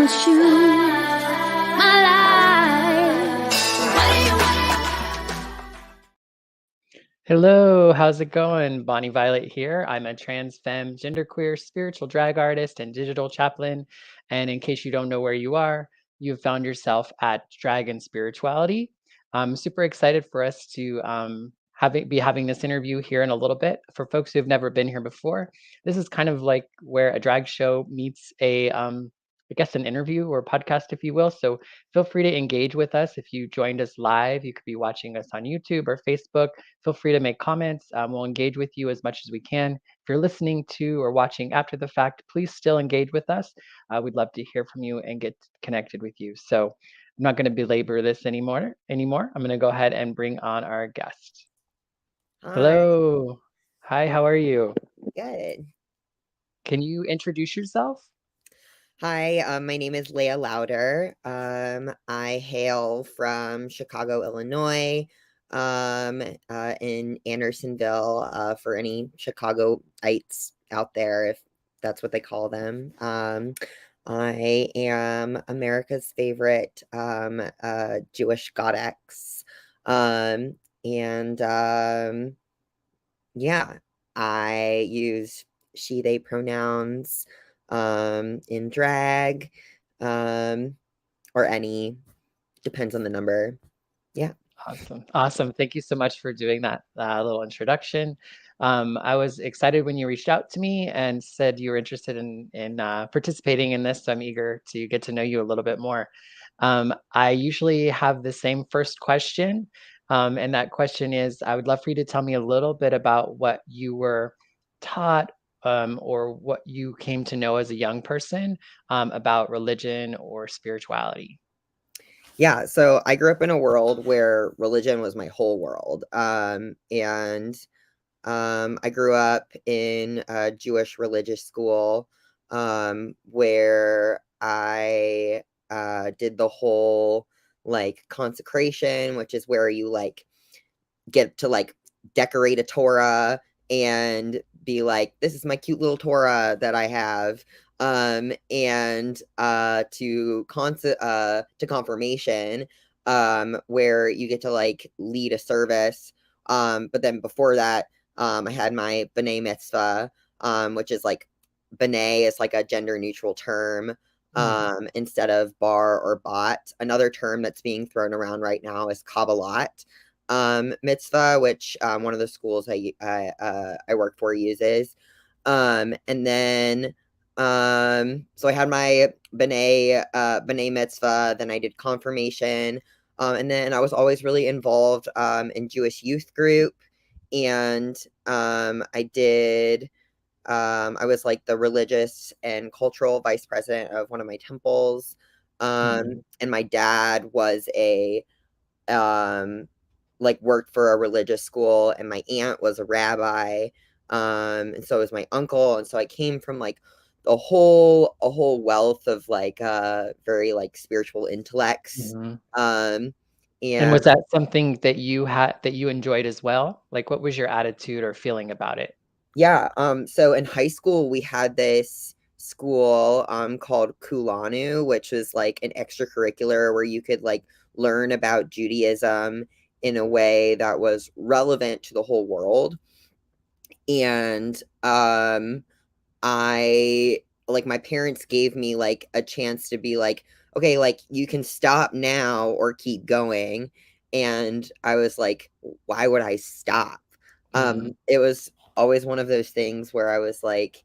without you, my life. Hello, how's it going? Bonnie Violet here. I'm a trans femme, genderqueer, spiritual drag artist, and digital chaplain. And in case you don't know where you are, you've found yourself at Dragon Spirituality. I'm super excited for us to be having this interview here in a little bit. For folks who've never been here before, this is kind of like where a drag show meets I guess an interview or a podcast, if you will. So feel free to engage with us. If you joined us live, you could be watching us on YouTube or Facebook. Feel free to make comments. We'll engage with you as much as we can. If you're listening to or watching after the fact, please still engage with us. We'd love to hear from you and get connected with you. So I'm not going to belabor this anymore. I'm going to go ahead and bring on our guest. Hi. Hello. Hi, how are you? Good. Can you introduce yourself? Hi, my name is Layah Louder. I hail from Chicago, Illinois, in Andersonville, for any Chicagoites out there, if that's what they call them. I am America's favorite Jewish Godex. Yeah, I use she, they pronouns in drag, or any, depends on the number. Yeah. Awesome. Thank you so much for doing that little introduction. I was excited when you reached out to me and said you were interested in participating in this, so I'm eager to get to know you a little bit more. I usually have the same first question, and that question is, I would love for you to tell me a little bit about what you were taught or what you came to know as a young person about religion or spirituality. Yeah, so I grew up in a world where religion was my whole world. I grew up in a Jewish religious school, where I did the whole like consecration, which is where you like get to like decorate a Torah and be like, this is my cute little Torah that I have. To confirmation, where you get to like lead a service. But then before that, I had my B'nai mitzvah, which is like B'nai is like a gender neutral term, instead of bar or bat. Another term that's being thrown around right now is Kabbalat mitzvah, which one of the schools I work for uses. So I had my B'nai mitzvah, then I did confirmation, and then I was always really involved in Jewish youth group, and I was like the religious and cultural vice president of one of my temples, and my dad was worked for a religious school, and my aunt was a rabbi, and so was my uncle, and so I came from like a whole wealth of like very like spiritual intellects. And was that something that you enjoyed as well? Like, what was your attitude or feeling about it? Yeah. So in high school, we had this school called Kulanu, which was like an extracurricular where you could like learn about Judaism in a way that was relevant to the whole world. And I like my parents gave me like a chance to be like, okay, like you can stop now or keep going. And I was like, why would I stop? It was always one of those things where I was like,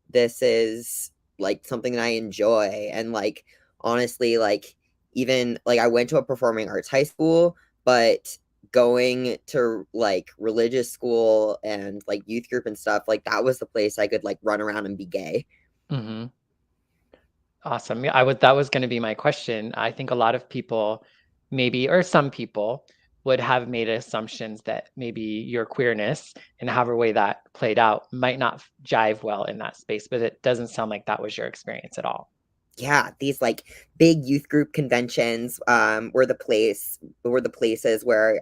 this is like something that I enjoy. And like, honestly, like, even like I went to a performing arts high school, but going to like religious school and like youth group and stuff, like that was the place I could like run around and be gay. Awesome. Yeah, that was going to be my question. I think a lot of people maybe, or some people would have made assumptions that maybe your queerness and however way that played out might not jive well in that space, but it doesn't sound like that was your experience at all. Yeah, these like big youth group conventions were the places where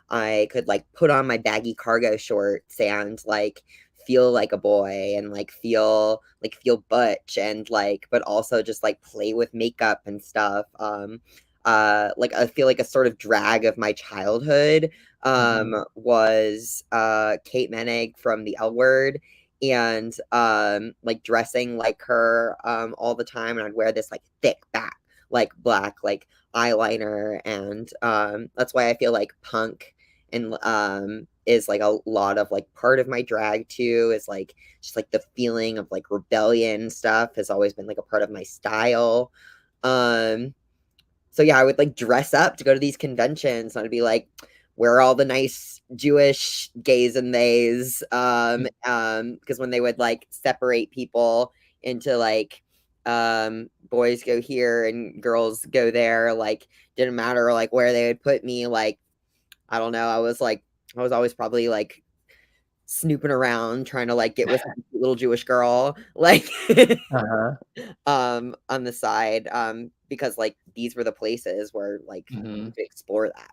I could like put on my baggy cargo shorts and like feel like a boy and like feel butch and like but also just like play with makeup and stuff. Like I feel like a sort of drag of my childhood was Kate Menig from the L Word, and like dressing like her all the time, and I'd wear this like thick back like black like eyeliner, and that's why I feel like punk and is like a lot of like part of my drag too, is like just like the feeling of like rebellion stuff has always been like a part of my style. So yeah, I would like dress up to go to these conventions, and I'd be like, where are all the nice Jewish gays and theys? Because when they would like separate people into like boys go here and girls go there, like didn't matter like where they would put me, like I don't know, I was always probably like snooping around trying to like get with some little Jewish girl like on the side, because like these were the places where like you could explore that.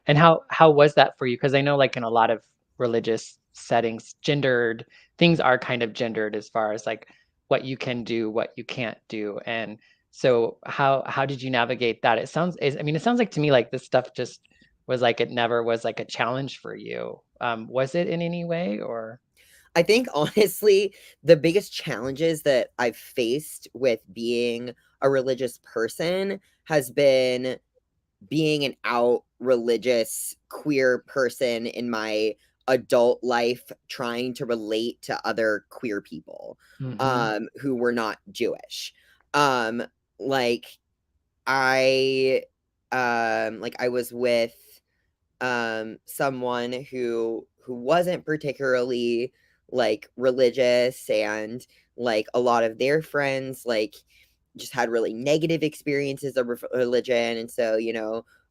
And how was that for you? Because I know like in a lot of religious settings, gendered things are kind of gendered as far as like what you can do, what you can't do. And so how did you navigate that? It sounds like to me like this stuff just was like it never was like a challenge for you. Was it in any way or? I think honestly, the biggest challenges that I've faced with being a religious person has been being an out religious queer person in my adult life, trying to relate to other queer people who were not Jewish. Um like I I was with someone who wasn't particularly like religious, and like a lot of their friends like just had really negative experiences of religion, and so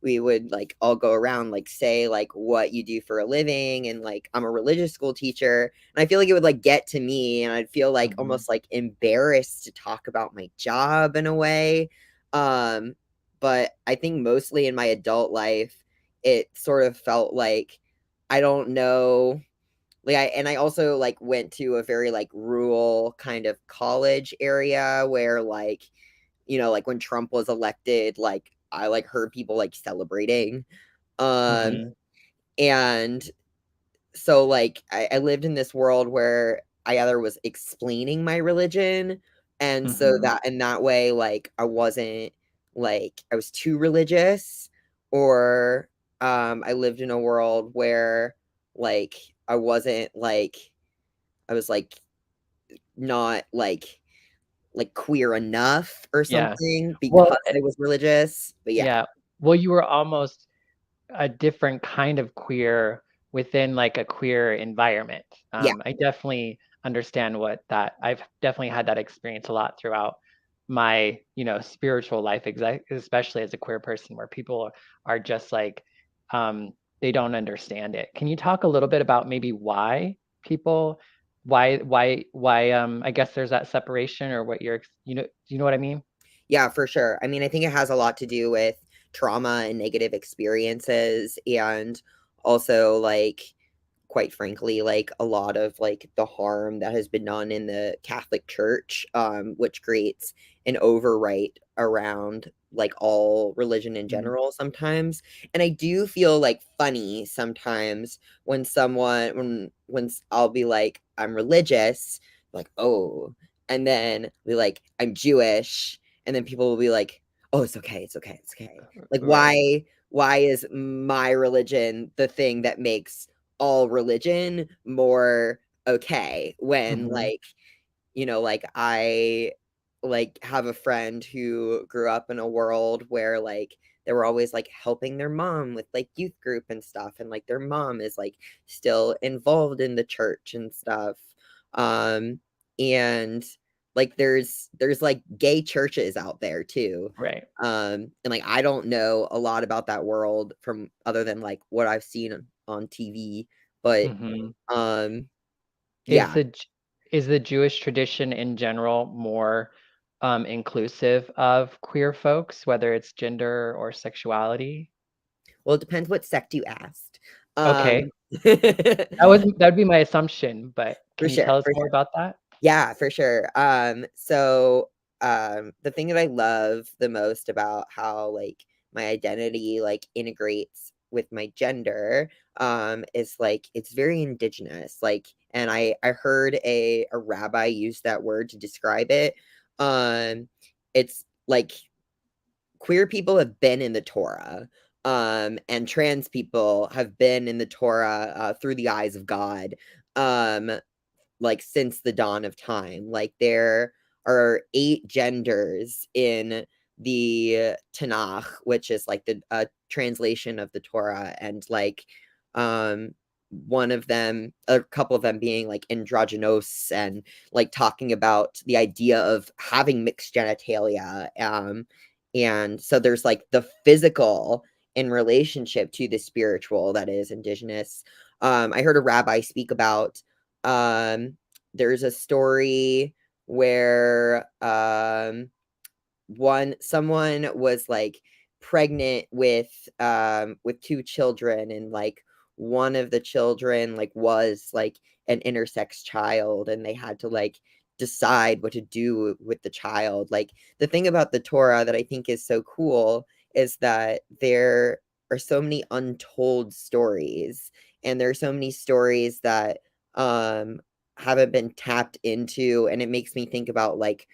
we would like all go around like say like what you do for a living, and like I'm a religious school teacher, and I feel like it would like get to me, and I'd feel like almost like embarrassed to talk about my job in a way. But I think mostly in my adult life it sort of felt like I don't know, like I also like went to a very like rural kind of college area where like like when Trump was elected, like I like heard people like celebrating. And so like I lived in this world where I either was explaining my religion, and so that in that way like I wasn't like I was too religious, or I lived in a world where like I wasn't like I was like not like queer enough or Yeah. something Well, because I was religious. But yeah. yeah. Well, you were almost a different kind of queer within like a queer environment. Yeah. I definitely understand what that I've definitely had that experience a lot throughout my, spiritual life, especially as a queer person where people are just like they don't understand it. Can you talk a little bit about maybe why people why I guess there's that separation or what do you know what I mean? Yeah, for sure. I mean, I think it has a lot to do with trauma and negative experiences, and also like quite frankly like a lot of like the harm that has been done in the Catholic Church, which creates an overwrite around like all religion in Mm. general sometimes. And I do feel like funny sometimes when I'll be like I'm religious, like oh, and then be like I'm Jewish, and then people will be like, oh, it's okay, it's okay, it's okay. Like Right. why is my religion the thing that makes all religion more okay, when Hmm. like like I like have a friend who grew up in a world where like they were always like helping their mom with like youth group and stuff, and like their mom is like still involved in the church and stuff. And like there's like gay churches out there too. Right. And like I don't know a lot about that world from other than like what I've seen on TV, but Hmm. um Is yeah. is the Jewish tradition in general more inclusive of queer folks, whether it's gender or sexuality? Well, it depends what sect you asked. Um, Okay. That'd be my assumption, but For can you sure, tell us for more sure. about that? Yeah, for sure. So the thing that I love the most about how like my identity like integrates with my gender is like it's very indigenous. Like, and I heard a rabbi use that word to describe it. It's like queer people have been in the Torah. And trans people have been in the Torah through the eyes of God. Um, like since the dawn of time. Like there are 8 genders in the Tanakh, which is like the translation of the Torah, and like um one of them, a couple of them being like androgynous and like talking about the idea of having mixed genitalia. And so there's like the physical in relationship to the spiritual that is indigenous. I heard a rabbi speak about there's a story where someone was like pregnant with 2 children, and like one of the children like was like an intersex child, and they had to like decide what to do with the child. Like the thing about the Torah that I think is so cool is that there are so many untold stories, and there are so many stories that um haven't been tapped into, and it makes me think about like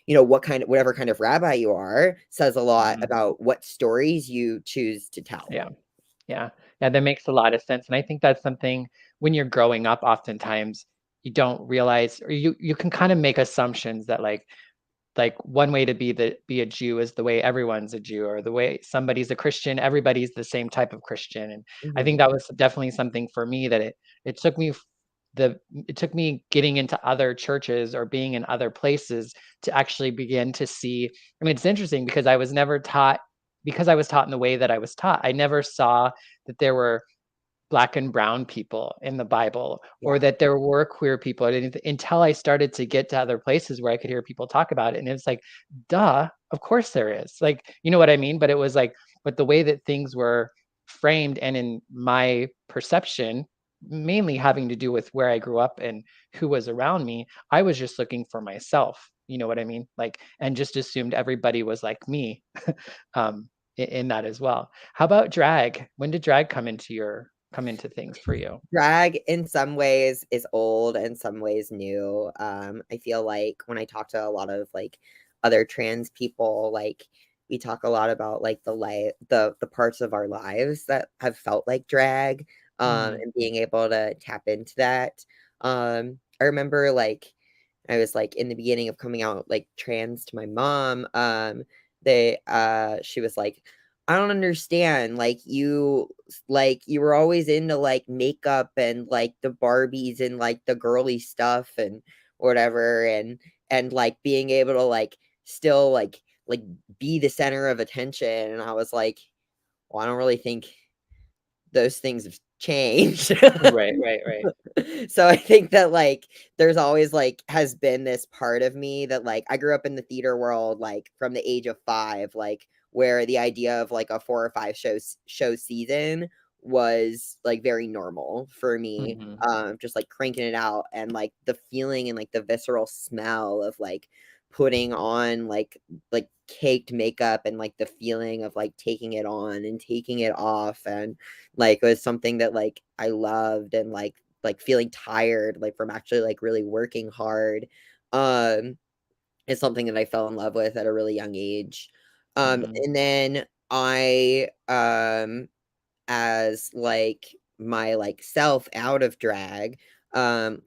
whatever kind of rabbi you are says a lot Mhm. about what stories you choose to tell. Yeah. Yeah. Yeah, that makes a lot of sense, and I think that's something when you're growing up, oftentimes, you don't realize or you can kinda make assumptions that, like one way to be a Jew is the way everyone's a Jew, or the way somebody's a Christian, everybody's the same type of Christian. And I think Mhm. that was definitely something for me that it took me the it took me getting into other churches or being in other places to actually begin to see. I mean, it's interesting because I was never taught because I was taught in the way that I was taught. I never saw that there were black and brown people in the Bible, or Yeah. that there were queer people. Until I started to get to other places where I could hear people talk about it. And it's like, duh, of course there is. Like, you know what I mean? But it was like, but the way that things were framed and in my perception, mainly having to do with where I grew up and who was around me, I was just looking for myself. You know what I mean? Like, and just assumed everybody was like me. In that as well. How about drag? When did drag come into things for you? Drag in some ways is old and some ways new. I feel like when I talk to a lot of like other trans people, like we talk a lot about like the parts of our lives that have felt like drag, Mm, and being able to tap into that. I remember like I was like in the beginning of coming out like trans to my mom. She was like, I don't understand. Like you were always into like makeup and like the Barbies and like the girly stuff and whatever, and like being able to like still like be the center of attention. And I was like, well, I don't really think those things have changed. right, right, right. So I think that like there's always like has been this part of me that like I grew up in the theater world like from the age of 5, like where the idea of like a 4 or 5 show season was like very normal for me. Mhm, Just like cranking it out, and like the feeling and like the visceral smell of like putting on like caked makeup, and like the feeling of like taking it on and taking it off, and like it was something that like I loved, and like feeling tired like from actually like really working hard um is something that I fell in love with at a really young age. mhm, And then I as like my like self out of drag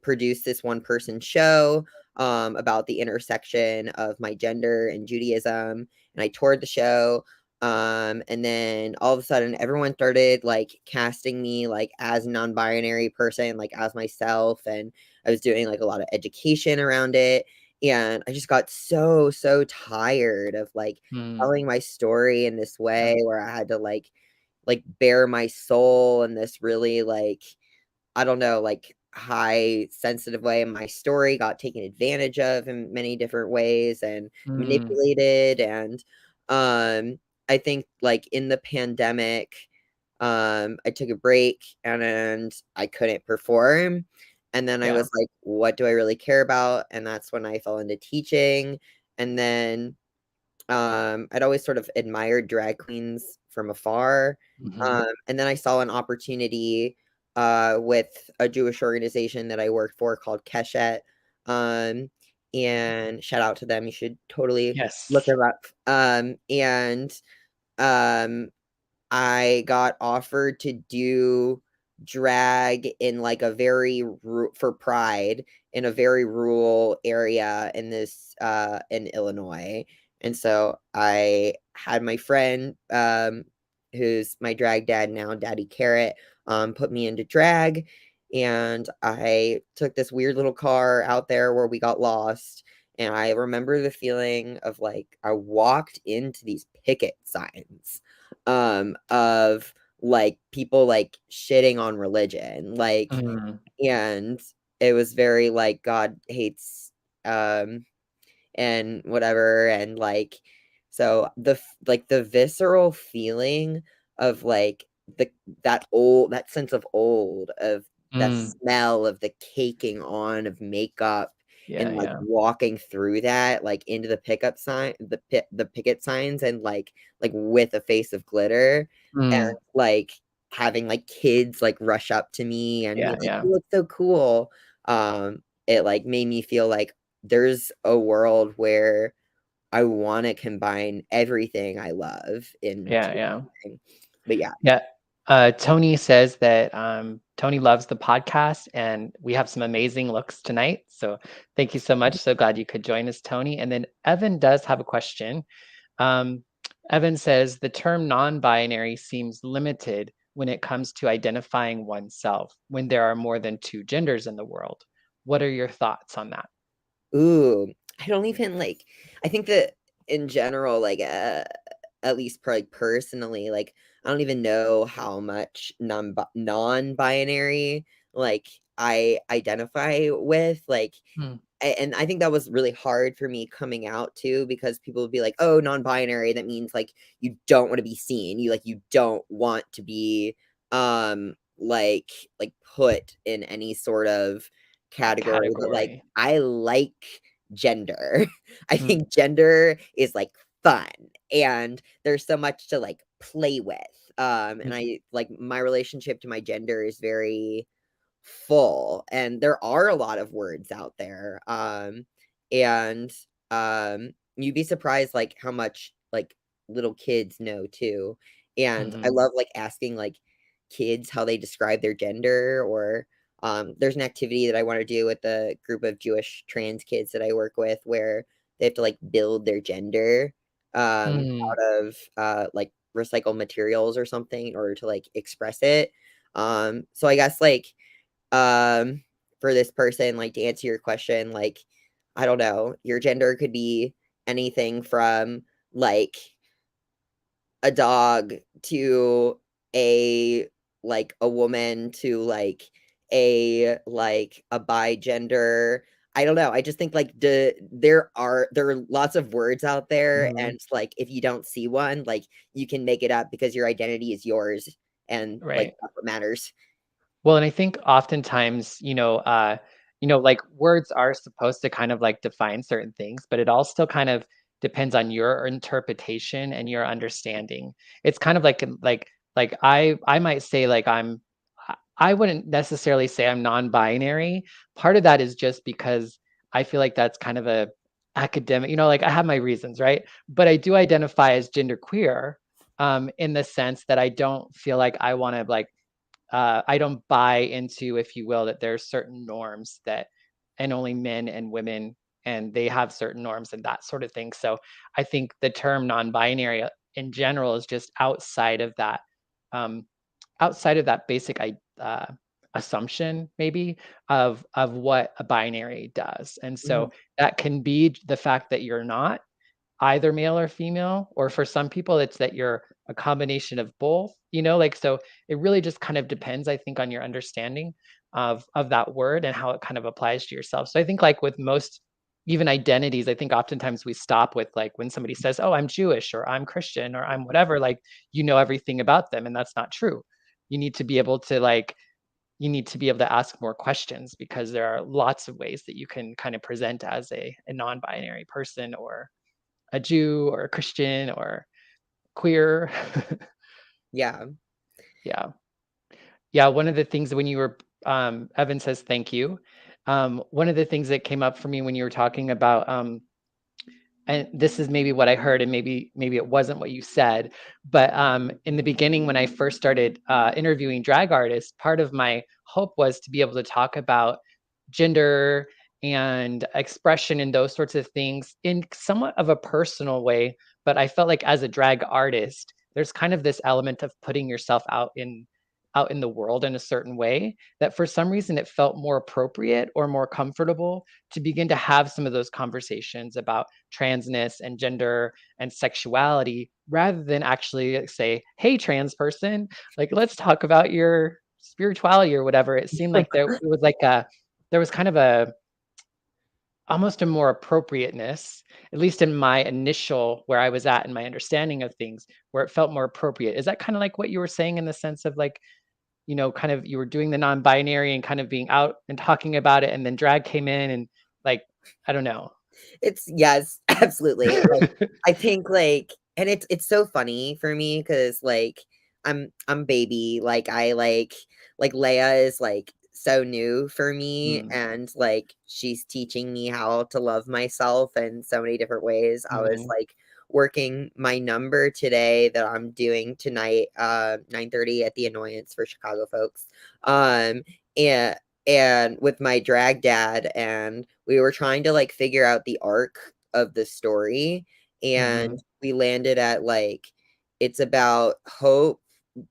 produced this one person show about the intersection of my gender and Judaism, and I toured the show. And then all of a sudden everyone started like casting me like as a non-binary person, like as myself, and I was doing like a lot of education around it, and I just got so tired of like mm, telling my story in this yeah, way where I had to like bare my soul in this really like I don't know, like high sensitive way, and my story got taken advantage of in many different ways and mm, manipulated. And I think like in the pandemic I took a break and I couldn't perform. And then I Yeah. was like, what do I really care about? And that's when I fell into teaching. And then I'd always sort of admired drag queens from afar. Hmm. And then I saw an opportunity with a Jewish organization that I worked for called Keshet. Um, and shout out to them. You should totally look Yes. them up. And um, I got offered to do drag in like a very for Pride in a very rural area in this in Illinois. And so I had my friend who's my drag dad now, Daddy Carrot, put me into drag, and I took this weird little car out there where we got lost. And I remember the feeling of like I walked into these picket signs of like people like shitting on religion, like, Mm. and it was very like God hates um and whatever, and like, so like the visceral feeling of like the that sense of old, of that Mm. smell of the caking on of makeup, Yeah, and like yeah. walking through that like into the the picket signs, and like with a face of glitter, and Mm. like having like kids like rush up to me and be Yeah, like, yeah. you look so cool. It like made me feel like there's a world where I want to combine everything I love into Yeah, yeah. something. But yeah. Yeah. Tony says that Tony loves the podcast and we have some amazing looks tonight. So thank you so much. So glad you could join us, Tony. And then Evan does have a question. Um, Evan says the term non-binary seems limited when it comes to identifying oneself when there are more than two genders in the world. What are your thoughts on that? Ooh, I don't even like, I think that in general, like at least like personally, like I don't even know how much non-binary like I identify with, like, Hmm. and I think that was really hard for me coming out too, because people would be like, "Oh, non-binary, that means like you don't want to be seen. You don't want to be like put in any sort of category." But like Category. I like gender. I Hmm. think gender is like fun, and there's so much to like play with. And Hmm. I like my relationship to my gender is very full, and there are a lot of words out there, and you'd be surprised like how much like little kids know too. And I Hmm. love like asking like kids how they describe their gender, or there's an activity that I want to do with a group of Jewish trans kids that I work with, where they have to like build their gender Hmm. out of like recycled materials or something in order to like express it. So I guess like um for this person, like to answer your question, like I don't know, your gender could be anything from like a dog to a like a woman to like a bi gender. I don't know. I just think like there are lots of words out there, Hmm. and like if you don't see one, like you can make it up because your identity is yours, and like Right. that's what matters. Well, and I think oftentimes, like words are supposed to kind of like define certain things, but it all still kind of depends on your interpretation and your understanding. It's kind of like I might say like I wouldn't necessarily say I'm non-binary. Part of that is just because I feel like that's kind of a academic, like I have my reasons, right? But I do identify as genderqueer, in the sense that I don't feel like I want to like I don't buy into, if you will, that there's certain norms that, and only men and women, and they have certain norms and that sort of thing. So I think the term non-binary in general is just um, outside of that basic assumption, maybe of what a binary does, and Mhm. so that can be the fact that you're not either male or female, or for some people it's that you're a combination of both, like, so it really just kind of depends, I think, on your understanding of that word and how it kind of applies to yourself. So I think like with most even identities. I think oftentimes we stop with like when somebody says, oh, I'm Jewish or I'm Christian or I'm whatever, like, you know everything about them. And that's not true. You need to be able to like, you need to be able to ask more questions because there are lots of ways that you can kind of present as a non-binary person or a Jew or a Christian or queer. Yeah. Yeah. Yeah. One of the things when you were, Evan says, thank you. One of the things that came up for me when you were talking about, and this is maybe what I heard, and maybe it wasn't what you said, but in the beginning, when I first started interviewing drag artists, part of my hope was to be able to talk about gender and expression and those sorts of things in somewhat of a personal way. But I felt like as a drag artist, there's kind of this element of putting yourself out in the world in a certain way that for some reason it felt more appropriate or more comfortable to begin to have some of those conversations about transness and gender and sexuality rather than actually say, hey, trans person, like let's talk about your spirituality or whatever. It seemed like there was kind of a almost a more appropriateness, at least in my initial where I was at in my understanding of things, where it felt more appropriate. Is that kind of like what you were saying in the sense of like, you know, kind of you were doing the non-binary and kind of being out and talking about it, and then drag came in and like, I don't know. It's yes, absolutely. Like, I think, like, and it's so funny for me because like, I'm baby, like, I like, Layah is, like, so new for me, Mm, and, like, she's teaching me how to love myself in so many different ways. I was, mhm, like, working my number today that I'm doing tonight, 9:30 at the Annoyance for Chicago folks, and with my drag dad, and we were trying to like figure out the arc of the story, and mhm, we landed at like it's about hope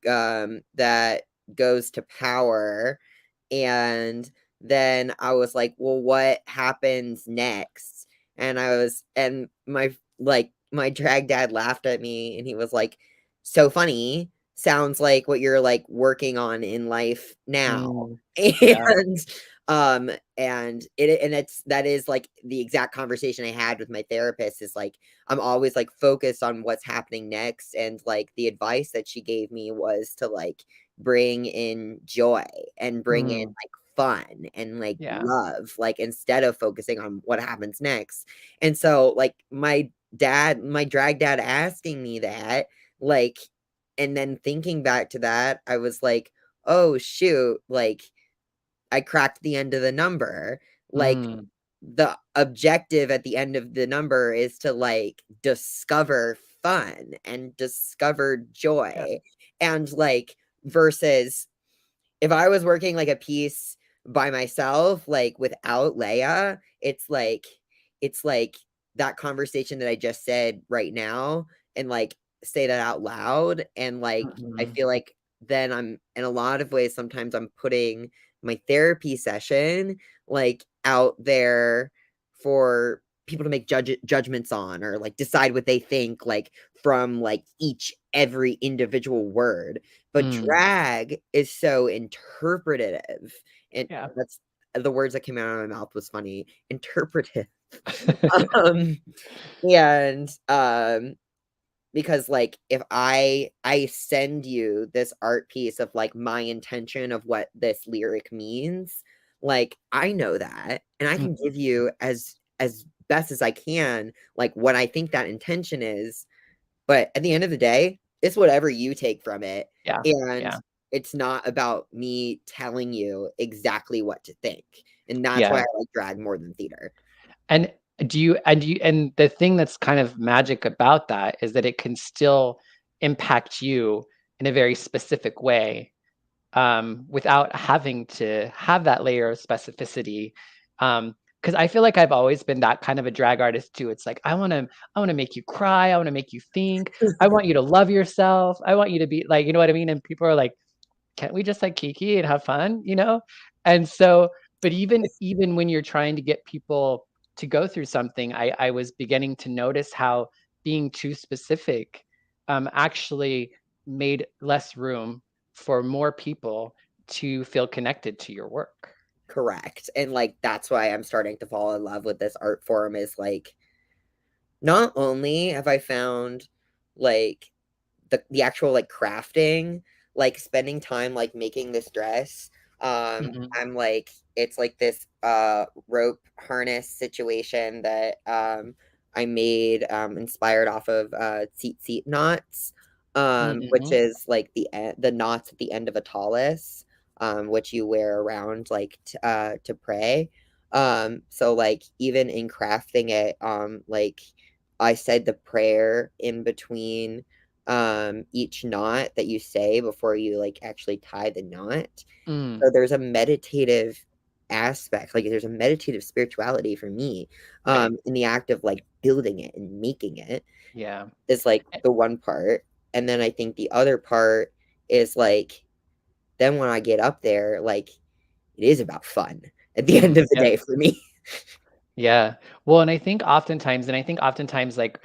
that goes to power, and then I was like, well, what happens next? And my drag dad laughed at me, and he was like, so funny, sounds like what you're like working on in life now. mm, yeah, And it's that is like the exact conversation I had with my therapist, is like I'm always like focused on what's happening next, and like the advice that she gave me was to like bring in joy and bring in mm, like fun and like yeah, love, like instead of focusing on what happens next. And so like my drag dad asking me that, like, and then thinking back to that, I was like, oh shoot, like I cracked the end of the number. Like mm, the objective at the end of the number is to like discover fun and discover yeah, joy. And like versus if I was working like a piece by myself, like without Layah, it's like that conversation that I just said right now, and like say that out loud, and like I mhm, feel like then I'm in a lot of ways sometimes I'm putting my therapy session like out there for people to make judgments on, or like decide what they think, like from like each every individual word. But mm, drag is so interpretative, and yeah, that's the words that came out of my mouth was funny. Interpretive. Um, and because like if I send you this art piece of like my intention of what this lyric means, like I know that, and I mm, can give you as best as I can like what I think that intention is, but at the end of the day, it's whatever you take from it. yeah, And yeah, it's not about me telling you exactly what to think. And that's why yeah. I like drag more than theater. And and the thing that's kind of magic about that is that it can still impact you in a very specific way, without having to have that layer of specificity. Because I feel like I've always been that kind of a drag artist too. It's like I wanna make you cry, I wanna make you think, I want you to love yourself, I want you to be like, you know what I mean? And people are like, can't we just like kiki and have fun, you know? And so, but even when you're trying to get people to go through something, I was beginning to notice how being too specific actually made less room for more people to feel connected to your work. Correct. And like that's why I'm starting to fall in love with this art form is like not only have I found like the actual like crafting, like spending time like making this dress. Mhm. I'm like it's like this rope harness situation that I made inspired off of tzit knots, which Mhm. is like the knots at the end of a tallis, which you wear around like to pray. So like even in crafting it, like I said the prayer in between each knot that you say before you like actually tie the knot. Mm. So there's a meditative aspect, like there's a meditative spirituality for me Right. in the act of like building it and making it Yeah. is like Eh, the one part. And then I think the other part is like then when I get up there, like it is about fun at the end of the Yep. day for me. Yeah. Well, and I think oftentimes like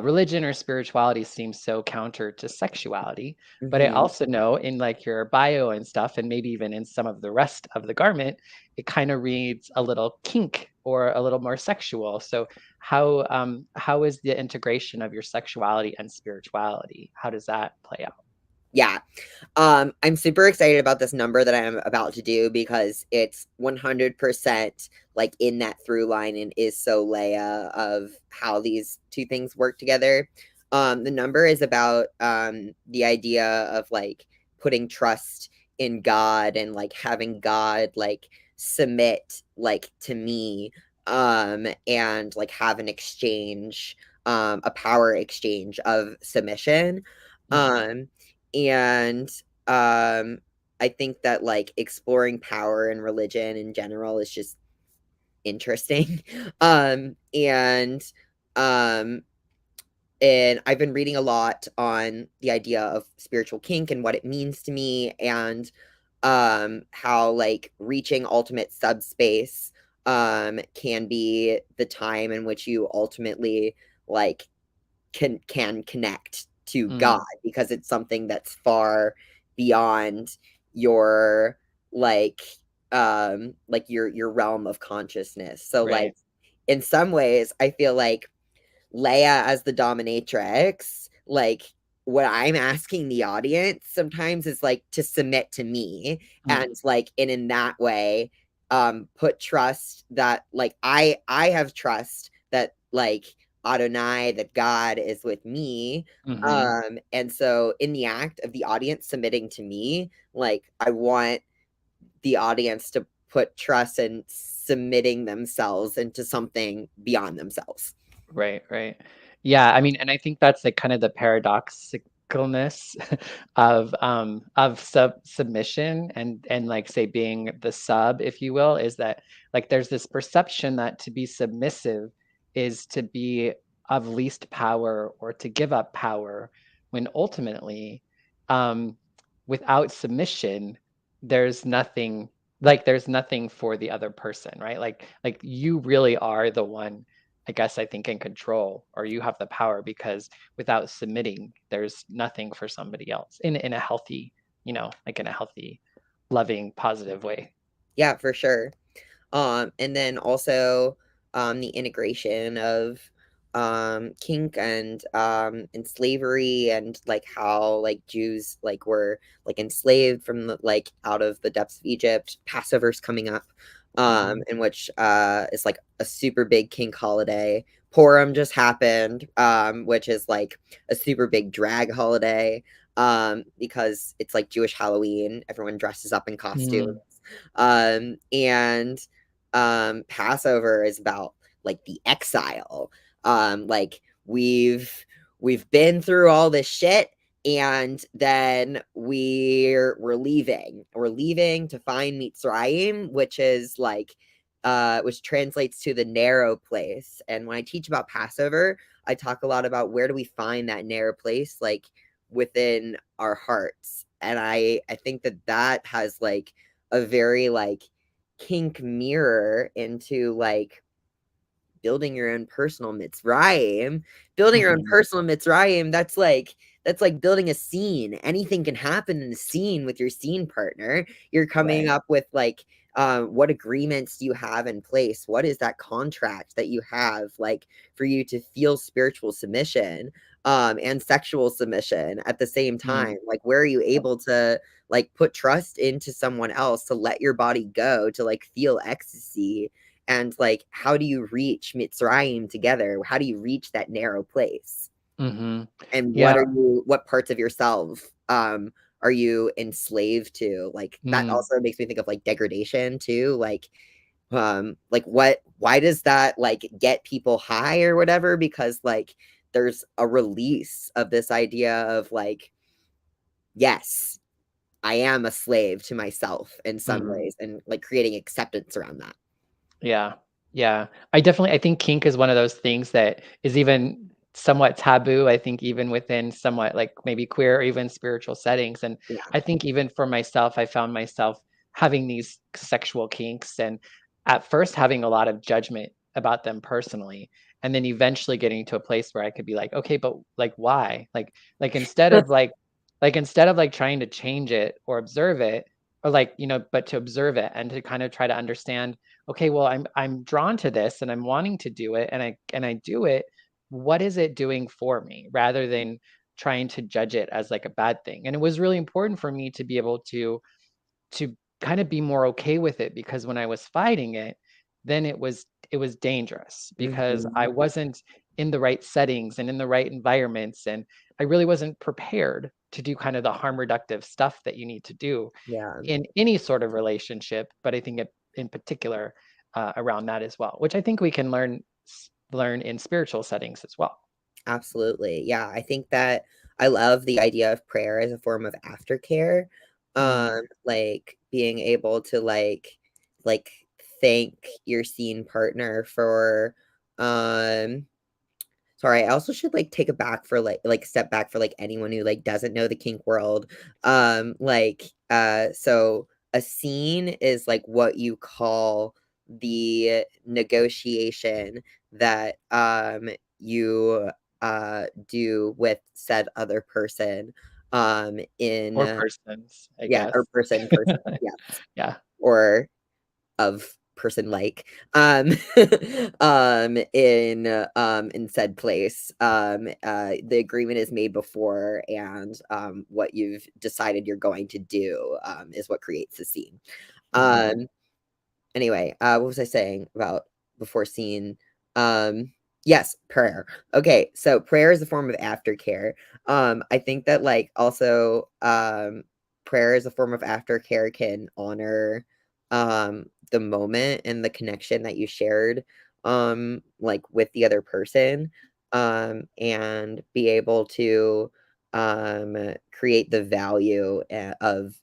religion or spirituality seems so counter to sexuality. But I Hmm. also know in like your bio and stuff, and maybe even in some of the rest of the garment, it kind of reads a little kink or a little more sexual. So how is the integration of your sexuality and spirituality? How does that play out? Yeah. I'm super excited about this number that I'm about to do because it's 100% like in that through line and is so Leia of how these two things work together. The number is about the idea of like putting trust in God and like having God like submit like to me and like have an exchange, a power exchange of submission. Mhm. Um and um I think that like exploring power and religion in general is just interesting. And um and I've been reading a lot on the idea of spiritual kink and what it means to me and how like reaching ultimate subspace can be the time in which you ultimately like can connect to God Mm. because it's something that's far beyond your like your realm of consciousness. So like Right. in some ways I feel like Leia as the dominatrix, like what I'm asking the audience sometimes is like to submit to me Mm. and like and in that way put trust that like I have trust that like Adonai that God is with me. Mhm. And so in the act of the audience submitting to me, like I want the audience to put trust in submitting themselves into something beyond themselves. Right, right. Yeah, I mean, and I think that's like kind of the paradoxicalness of submission and like say being the sub, if you will, is that like there's this perception that to be submissive is to be of least power or to give up power when ultimately um without submission there's nothing there's nothing for the other person, right? Like you really are the one I guess I think in control or you have the power because without submitting, there's nothing for somebody else in a healthy, like in a healthy, loving, positive way. Yeah, for sure. And then also the integration of kink and slavery and like how like Jews like were like enslaved from the like out of the depths of Egypt. Passover's coming up, Mhm. in which is like a super big kink holiday. Purim just happened, which is like a super big drag holiday because it's like Jewish Halloween. Everyone dresses up in costumes. Mm, And Passover is about like the exile. Like we've been through all this shit and then we're leaving. We're leaving to find Mitzrayim, which is like which translates to the narrow place. And when I teach about Passover, I talk a lot about where do we find that narrow place like within our hearts. And I think that that has like a very like kink mirror into like building your own personal Mitzrayim. Building your own mhm, personal Mitzrayim, that's like building a scene. Anything can happen in a scene with your scene partner. You're coming right. up with like what agreements do you have in place? What is that contract that you have, like, for you to feel spiritual submission and sexual submission at the same time? Like, where are you able to like put trust into someone else, to let your body go, to like feel ecstasy? And like, how do you reach Mitzrayim together? How do you reach that narrow place? Mm-hmm. And Yeah. what parts of yourself are you enslaved to? Like, that also makes me think of like degradation too. Like why does that like get people high or whatever? Because like there's a release of this idea of like, yes, I am a slave to myself in some ways, and like creating acceptance around that. Yeah. Yeah. I think kink is one of those things that is even somewhat taboo, I think even within somewhat like maybe queer or even spiritual settings. And Yeah. I think even for myself, I found myself having these sexual kinks and at first having a lot of judgment about them personally. And then eventually getting to a place where I could be like, okay, but like why? Like instead of like trying to change it or observe it, or like, but to observe it and to kind of try to understand, okay, well, I'm drawn to this and I'm wanting to do it and I do it. What is it doing for me rather than trying to judge it as like a bad thing? And it was really important for me to be able to kind of be more okay with it, because when I was fighting it, then it was dangerous because I Mhm. wasn't in the right settings and in the right environments, and I really wasn't prepared to do kind of the harm reductive stuff that you need to do Yeah. in any sort of relationship, but I think in particular around that as well, which I think we can learn in spiritual settings as well. Absolutely. Yeah, I think that I love the idea of prayer as a form of aftercare. Like being able to like thank your scene partner for um sorry, I also should like take a back for like step back for like anyone who like doesn't know the kink world. So a scene is like what you call the negotiation that you do with said other person in Or persons, I yeah, or guess. person, yes, Yeah. or of person like in said place. The agreement is made before, and what you've decided you're going to do is what creates the scene. Mhm. Anyway, what was I saying about before scene? Yes, prayer. Okay, so prayer is a form of aftercare. I think that like also prayer as a form of aftercare can honor the moment and the connection that you shared like with the other person, and be able to create the value of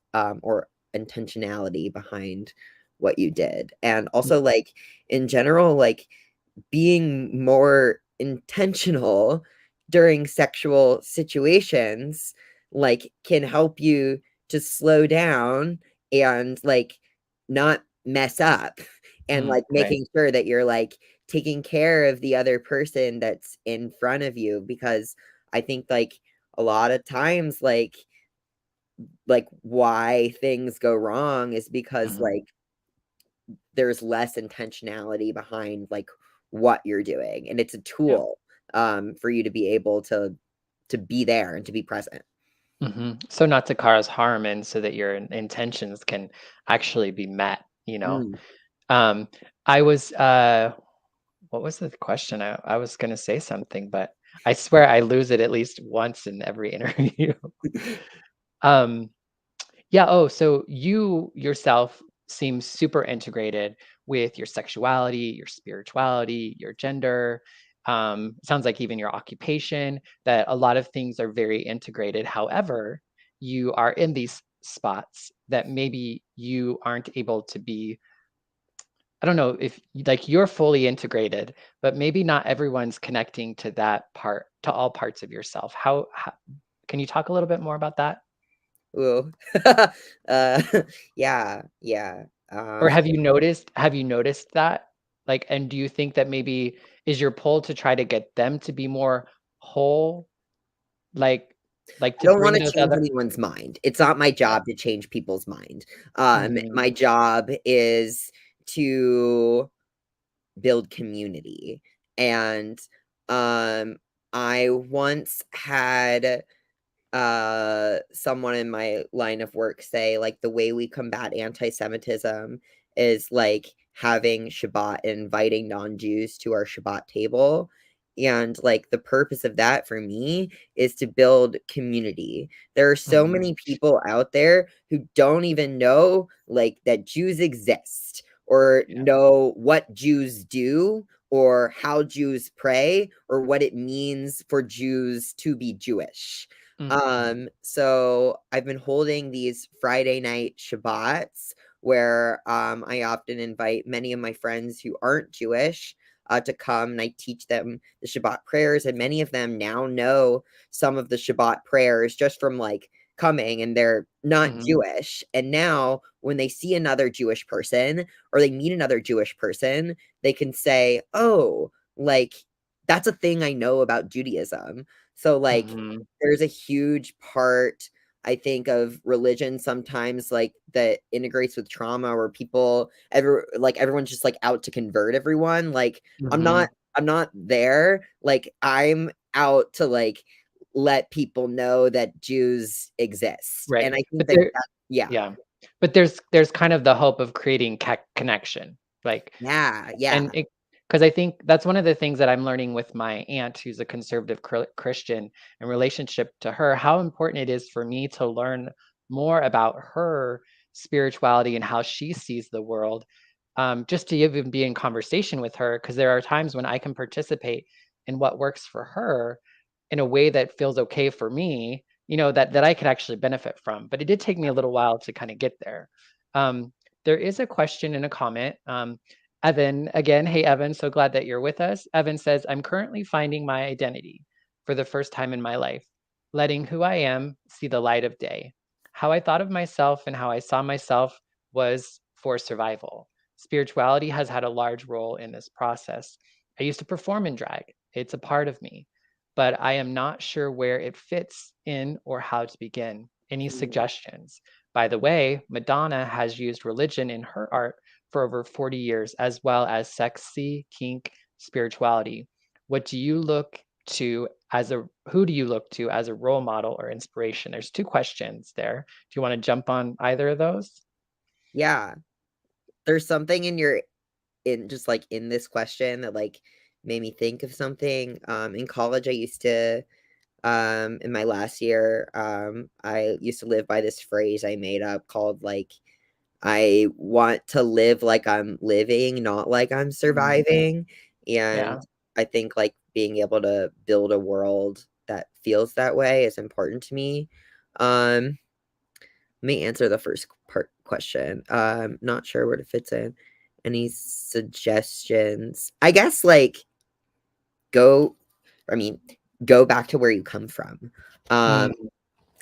or intentionality behind what you did. And also like in general, like being more intentional during sexual situations like can help you to slow down and like not mess up, and like Right. making sure that you're like taking care of the other person that's in front of you. Because I think like a lot of times like why things go wrong is because Mhm. like there's less intentionality behind like what you're doing, and it's a Yeah. tool for you to be able to be there and to be present. So not to cause harm and so that your intentions can actually be met, you know? Mm. Um, I was, what was the question? I was gonna say something, but I swear I lose it at least once in every interview. Um, yeah, oh, so you yourself seem super integrated with your sexuality, your spirituality, your gender. Sounds like even your occupation, that a lot of things are very integrated. However, you are in these spots that maybe you aren't able to be. I don't know if like you're fully integrated, but maybe not everyone's connecting to that part, to all parts of yourself. How can you talk a little bit more about that? Ooh. uh yeah, yeah. Or have you noticed that? Like, and do you think that maybe is your pull to try to get them to be more whole? Like, Like I to don't bring wanna those change other anyone's mind. It's not my yeah. job to change people's mind. Mhm. My job is to build community, and, I once had someone in my line of work say, like, the way we combat anti-Semitism is, like, having Shabbat and inviting non-Jews to our Shabbat table, and, like, the purpose of that for me is to build community. There are so Mhm. many people out there who don't even know, like, that Jews exist or Yeah. know what Jews do or how Jews pray or what it means for Jews to be Jewish. Mhm. So I've been holding these Friday night Shabbats where I often invite many of my friends who aren't Jewish to come, and I teach them the Shabbat prayers, and many of them now know some of the Shabbat prayers just from like coming, and they're not Mhm. Jewish. And now when they see another Jewish person or they meet another Jewish person, they can say, "Oh, like that's a thing I know about Judaism." So like Mhm. there's a huge part, I think, of religion sometimes, like, that integrates with trauma where people everyone's just, like, out to convert everyone, like, I'm not Mhm. I'm not there, like, I'm out to, like, let people know that Jews exist, Right. and I think But that there yeah. yeah. But there's kind of the hope of creating connection. Like Yeah, yeah. and because I think that's one of the things that I'm learning with my aunt, who's a conservative Christian, in relationship to her, how important it is for me to learn more about her spirituality and how she sees the world, just to even be in conversation with her. Because there are times when I can participate in what works for her in a way that feels okay for me, that I could actually benefit from. But it did take me a little while to kind of get there. Um, there is a question and a comment. Evan, again, hey, Evan, so glad that you're with us. Evan says, I'm currently finding my identity for the first time in my life, letting who I am see the light of day. How I thought of myself and how I saw myself was for survival. Spirituality has had a large role in this process. I used to perform in drag, it's a part of me, but I am not sure where it fits in or how to begin. Any Mm, suggestions? By the way, Madonna has used religion in her art for over 40 years, as well as sexy, kink, spirituality. What do you look to as a who do you look to as a role model or inspiration? There's two questions there. Do you want to jump on either of those? yeah. There's something in just, like, in this question that, like, made me think of something. In college, I used to in my last year, I used to live by this phrase I made up called, like, "I want to live like I'm living, not like I'm Mm, surviving," and yeah. I think, like, being able to build a world that feels that way is important to me. Um, Let me answer the first part question. Not sure where it fits in. Any suggestions? I guess, like, go I mean, go back to where you come from. Mm, Um,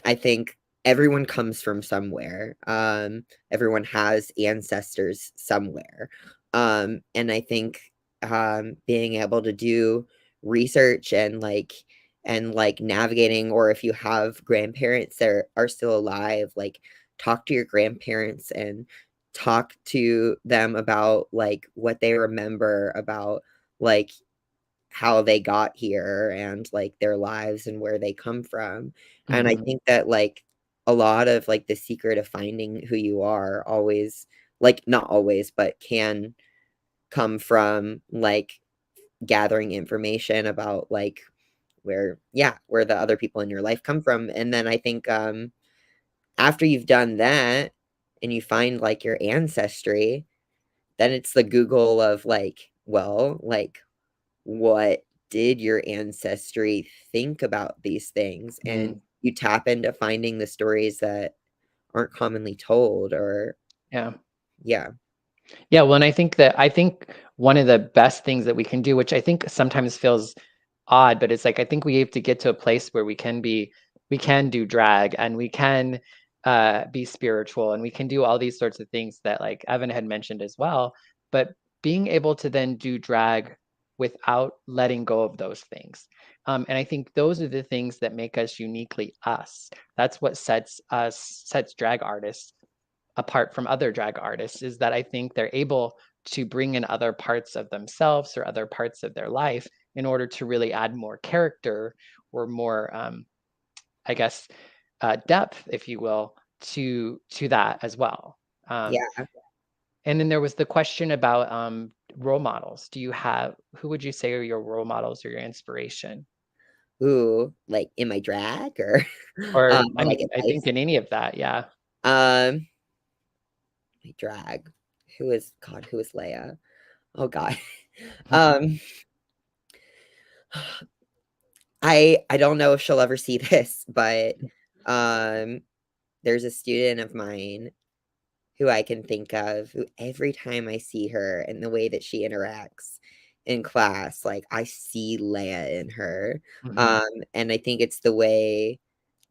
I think everyone comes from somewhere. Everyone has ancestors somewhere. And I think being able to do research and navigating, or if you have grandparents that are still alive, like talk to your grandparents and talk to them about like what they remember about like how they got here and, like, their lives and where they come from, and I mhm, think that, like, a lot of, like, the secret of finding who you are always like, not always, but can come from, like, gathering information about, like, where the other people in your life come from, and then I think, after you've done that and you find, like, your ancestry, then it's the Google of, like, well, like, what did your ancestry think about these things? And mm, you tap into finding the stories that aren't commonly told or yeah. yeah. Yeah, well, and I think one of the best things that we can do, which I think sometimes feels odd, but it's like I think we have to get to a place where we can do drag and we can be spiritual and we can do all these sorts of things that like Evan had mentioned as well. But being able to then do drag without letting go of those things. And I think those are the things that make us uniquely us. That's what sets drag artists apart from other drag artists, is that I think they're able to bring in other parts of themselves or other parts of their life in order to really add more character or more, I guess, depth, if you will, to that as well. Yeah. And then there was the question about role models. Who would you say are your role models or your inspiration? Ooh, like in my drag or Or or like in I life? think in any of that, yeah. My drag. Who is Layah? Oh God. Um, I don't know if she'll ever see this, but um, there's a student of mine who I can think of who every time I see her and the way that she interacts in class, like I see Layah in her. Mhm, And I think it's the way,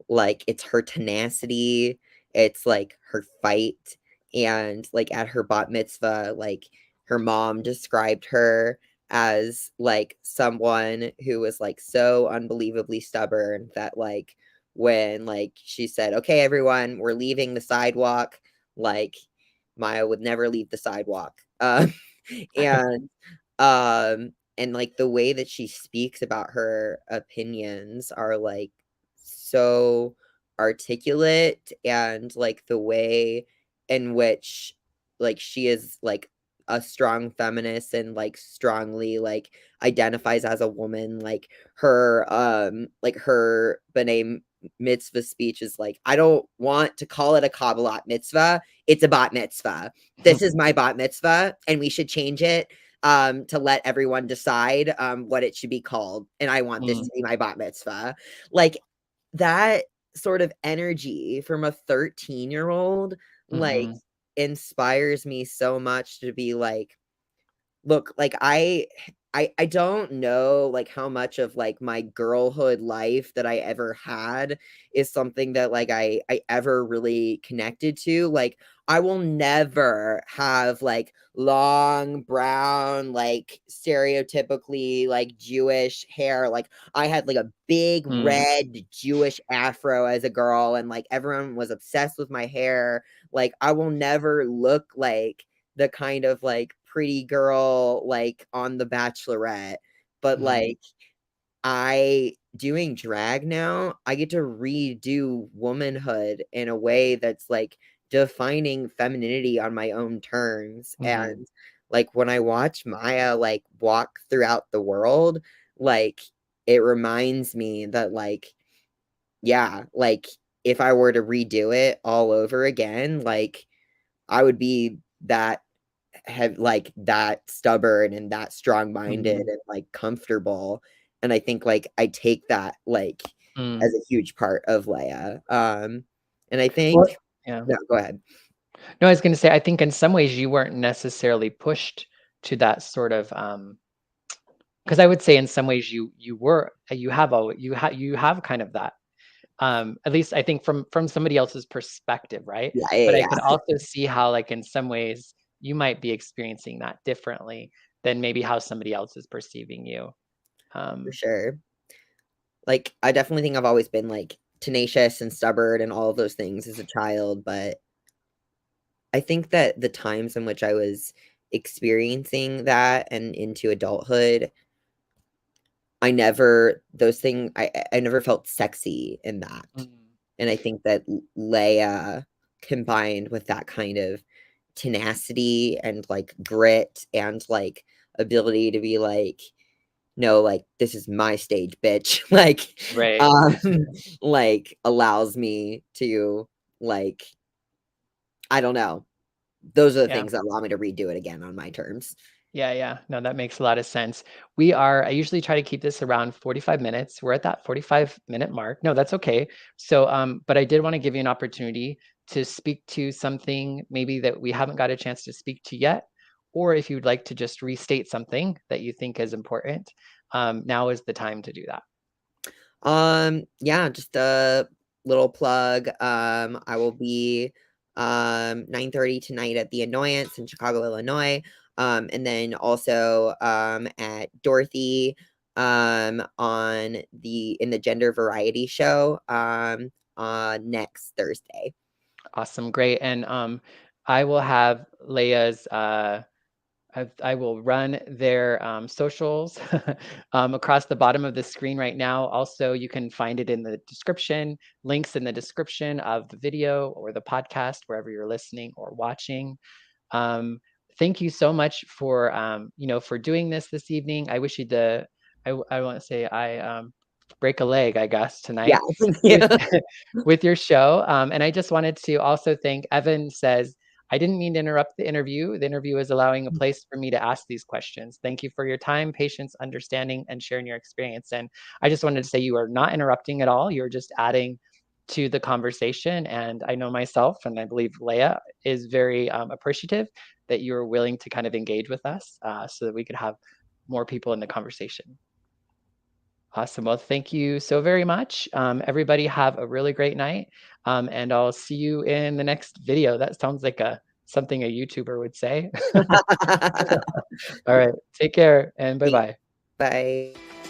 like, it's her tenacity, it's like her fight, and like at her bat mitzvah, like her mom described her as like someone who was like so unbelievably stubborn that like when like she said, "Okay, everyone, we're leaving the sidewalk," like Maya would never leave the sidewalk. And and like the way that she speaks about her opinions are like so articulate, and like the way in which like she is like a strong feminist and like strongly like identifies as a woman, like her B'nai mitzvah speech is like, I don't want to call it a Kabbalat mitzvah, it's a bat mitzvah. This is my bat mitzvah and we should change it to let everyone decide what it should be called, and I want this mm, to be my bat mitzvah. Like that sort of energy from a 13-year-old like mhm, inspires me so much to be like, look, like I don't know like how much of like my girlhood life that I ever had is something that like I ever really connected to. Like I will never have like long brown like stereotypically like Jewish hair. Like I had like a big mm, red Jewish afro as a girl, and like everyone was obsessed with my hair. Like I will never look like the kind of like pretty girl like on The Bachelorette, but mhm, like I doing drag now, I get to redo womanhood in a way that's like defining femininity on my own terms. mhm, And like when I watch Maya like walk throughout the world, like it reminds me that like, yeah, like if I were to redo it all over again, like I would be that have like that stubborn and that strong-minded mhm, and like comfortable. And I think like I take that like mm. as a huge part of Layah. And I Well, think yeah. no, go ahead. No, I was gonna say, I think in some ways you weren't necessarily pushed to that sort of, 'cause I would say in some ways you were, you have kind of that, at least I think from somebody else's perspective, right? Yeah, yeah, But I yeah, could also see how, like, in some ways, you might be experiencing that differently than maybe how somebody else is perceiving you. for Um, sure. Like I definitely think I've always been like tenacious and stubborn and all of those things as a child, but I think that the times in which I was experiencing that and into adulthood, I never those things I never felt sexy in that. mm, And I think that Leia combined with that kind of tenacity and like grit and like ability to be like, no, like this is my stage, bitch. Like, right. um, like allows me to like, I don't know. Those are the Yeah. things that allow me to redo it again on my terms. Yeah, yeah. No, that makes a lot of sense. I usually try to keep this around 45 minutes. We're at that 45-minute mark. No, that's okay. So, but I did want to give you an opportunity to speak to something maybe that we haven't got a chance to speak to yet, or if you'd like to just restate something that you think is important, now is the time to do that. Yeah, just a little plug. I will be 9:30 tonight at the Annoyance in Chicago, Illinois. And then also at Dorothy in the Gender Variety Show next Thursday. Awesome, great. And I will have Layah's I will run their socials across the bottom of the screen right now. Also, you can find it in the description, links in the description of the video or the podcast, wherever you're listening or watching. Thank you so much for, for doing this evening. I wish you I want to say break a leg, I guess, tonight Yeah. with your show. And I just wanted to also thank Evan says, I didn't mean to interrupt the interview. The interview is allowing a place for me to ask these questions. Thank you for your time, patience, understanding, and sharing your experience. And I just wanted to say you are not interrupting at all. You're just adding to the conversation. And I know myself, and I believe Layah is very appreciative that you're willing to kind of engage with us so that we could have more people in the conversation. Awesome. Well, thank you so very much. Everybody have a really great night. And I'll see you in the next video. That sounds like something a YouTuber would say. All right. Take care and bye-bye. Bye.